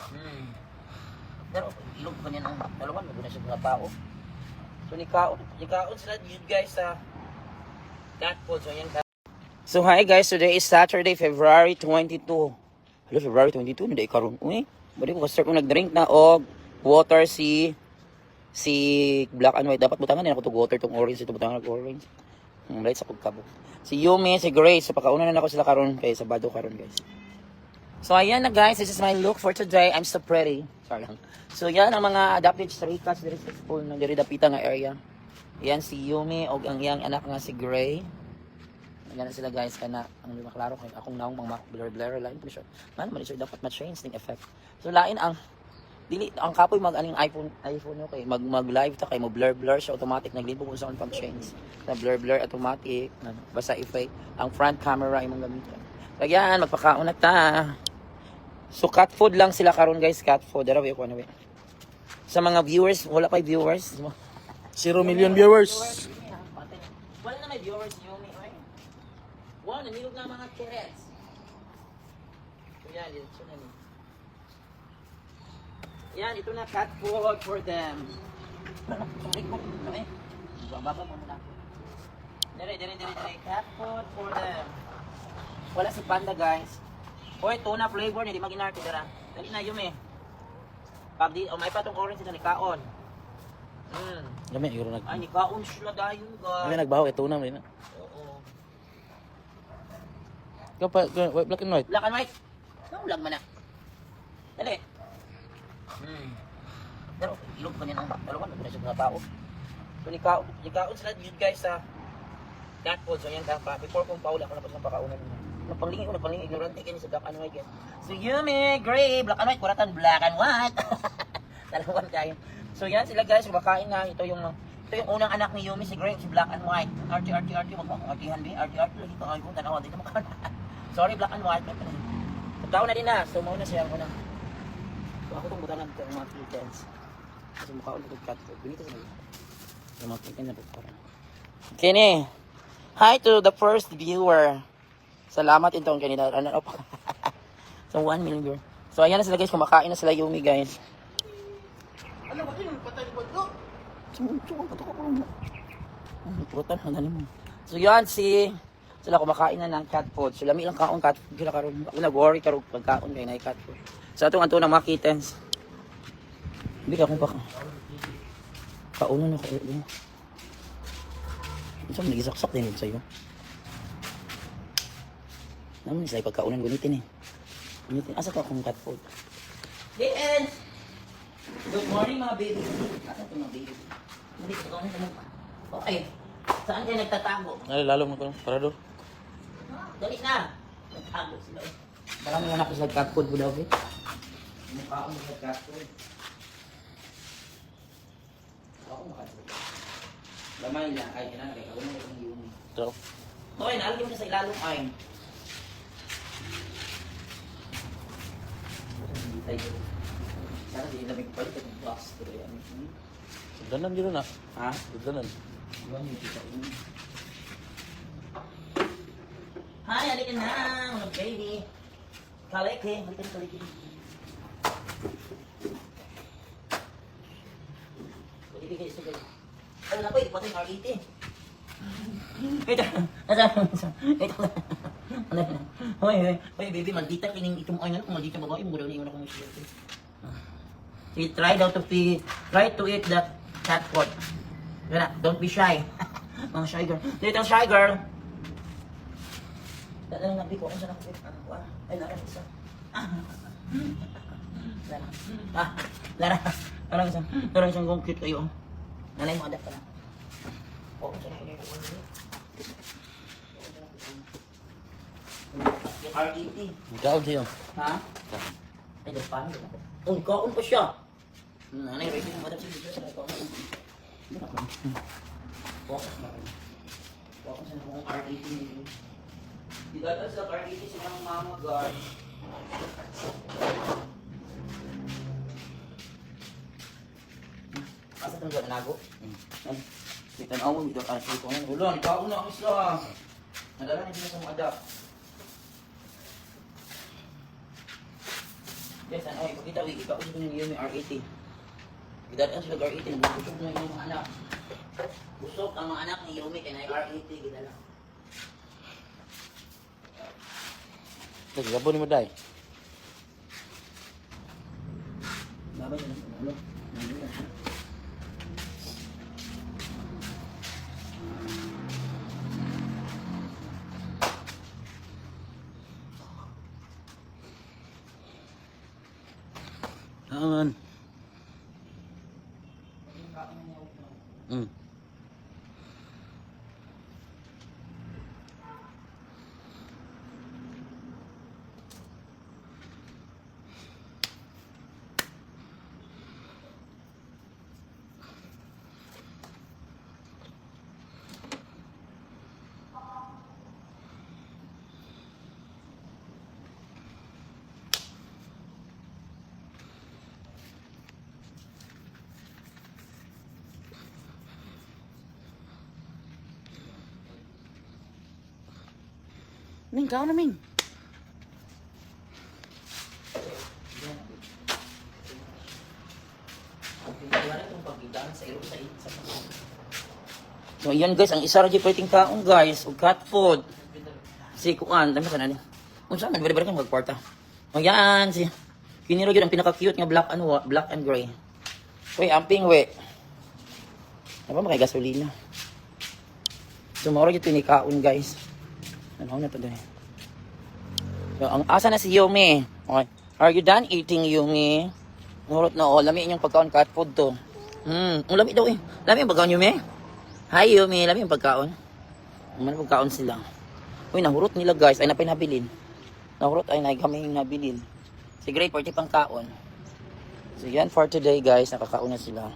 Hmm. Pero ilog pa niya ng dalawan, maguna siya mga tao. So nikaon sila yun guys sa cat food. So yan. So hi guys, today is Saturday, February 22. Hello, February 22, hindi karon. Uy, bali ko start kong nag-drink na og water si black and white. Dapat butangan din ako to water tong orange, ito butangan ng orange. Light sa pagkabog. Si Yumi, si Grace, so pakauna na ako sila karon kay Sabado karon guys. So ayan na guys, this is my look for today. I'm so pretty. Sorry lang. So yan ang mga adopted stray cats diri sa school na diri dapita nga area. Yan si Yumi og ang iyang anak nga si Gray. Yan na sila guys kana ang maklaro kay akong naong mga blur line po siya. Man dapat ma-change ng effect. So lain ang dili ang kapoy mag aning iPhone okay mag live ta kay mo blur siya automatic naglibog sa pag change. Na blur automatic basta effect ang front camera imong gamiton. Kaya magpakaon na ta. So cat food lang sila karon guys, cat food. Dara ko ano we. Sa mga viewers, wala pa viewers. 0 million viewers. Wala na may viewers Yumi, oy. Wow, namilog na mga carrots. Yan, ito na ni. Yan, ito na cat food for them. Okay. Bababa mo muna. Dire, cat food for them. Wala si Panda guys. Oy, tuna flavor ni di maginarte dira. Dali na Yumi. Pabdi, may patong orange na ni kaon. Gami iro nag. Ay, ni kaon sila dayon guys. Gami nagbaho ito na man. Oo. Black and white. Black and white. Naulag man na. Dali. Pero ilog pa niya ng dalawan, maguna siya mga tao. So nikaon sila yun guys sa cat food. So yan ka pa. Before kong paula ako na pa sa pakaunan niya. Napanlingi, ignorante kayo sa black and white. So Yumi, Gray, black and white, kuratan black and white. Dalawan kayo. So yan sila guys, kumakain na. Ito yung unang anak ni Yumi, si Gray, si black and white. RT, wag mo akong artihan ba? RT, lagi ko ngayon, tanawa, dito makaon. Sorry, black and white. Tao na din na, so muna siya ako na. So ako itong butanan ko, mga kittens. Kasi mukhaon ko itong cat food. Binito sa mga. Yung mga kittens na po. Kini, hi to the first viewer. Salamat itong kanina. Ano pa? So 1 million viewer. So ayan na sila guys, kumakain na sila Yumi guys. Ano ba yun? Patay ko ito? Putan, hangganin mo. So yan sila kumakain na ng cat food. So lami lang kaon cat food. Sila karon. Ako nag-worry karong pagkaon kay na cat food. Sa atong ng mga kittens. Hindi ka akong kaunan ako. Ito mo nagisaksak din sa'yo. Naman sa'yo pagkaunan gunitin eh. Gunitin. Asa ka akong cat food? Dian! Good morning mga baby. Asa ito mga baby? Hindi ko kaunan ka mo pa. Okay. Saan kayo nagtatago? Ay lalo mo ko parado. Dali na! Nagtago sila eh. Marami nga na ako sa cat food budaw eh. Mukhaon mo sa cat food. Ako mo cat food. Lamay lang kahit kailangan kaya kaunan ko ng Yumi. So, Okay, naalagyan mo siya sa ilalong ay. Sana di lamig palit itong box. danan dito na. Ha? Danan. Hi, halika na, mga baby. Kaliki, halika na kaliki. Ibigay sa galing. Ano na po, hindi pa ito yung R80. Hoy, baby, maldita kining itong ay kung maldita babae mo daw ni una kong siya. See, try to eat that cat food. Don't be shy. Mga shy girl. Little shy girl. Dala na biko kung saan ako ay lara isa. Lara isang kong cute kayo. Nanay mo adapt ka na. Oo, saan ako nito. Yung R80. Kaon siya. Ha? Ay, paano ba? Oh, kaon pa siya. Nanay, ready na madam siya. Focus na rin. Focus na kung R80 nito. Di dala sa R80 silang mama guard. Asa itong gano'n nago? Kita na ako, dito kasi ito ngayon. Ulan, ikaw na ang isa. Nadala na sila sa mga adapt. Yes, ano, ipakita, ikaw ko yung Yumi R80. Gidadaan sila R80, busog na yung mga anak. Busog ang mga anak ni Yumi kaya na R80, gidala. Nagabo ni mo day. Babay na ano? Aman. Hmm. Ming, kao na Ming. So yan guys, ang isa ra gyud pwedeng kaon guys, ug cat food. Si kuan, dami ka na ni. Unsa man balik kang magkwarta. O yan si kini ra gyud ang pinaka-cute nga black black and gray. Uy, amping we. Ano ba kay gasolina? So mao ra gyud pinikaon guys. Ano na to dai. So ang asa na si Yumi. Okay. Are you done eating, Yumi? Nurot na oh, lami inyong pagkaon cat food to. Ang lami daw eh. Lami ang pagkaon, Yumi? Hi, Yumi. Lami ang pagkaon. May pagkaon sila. Uy, nahurot nila guys. Ay, napay nabilin. Nahurot ay nagamay nabilin. Si Gray, party pang kaon. So, yan for today guys. Nakakaon na sila.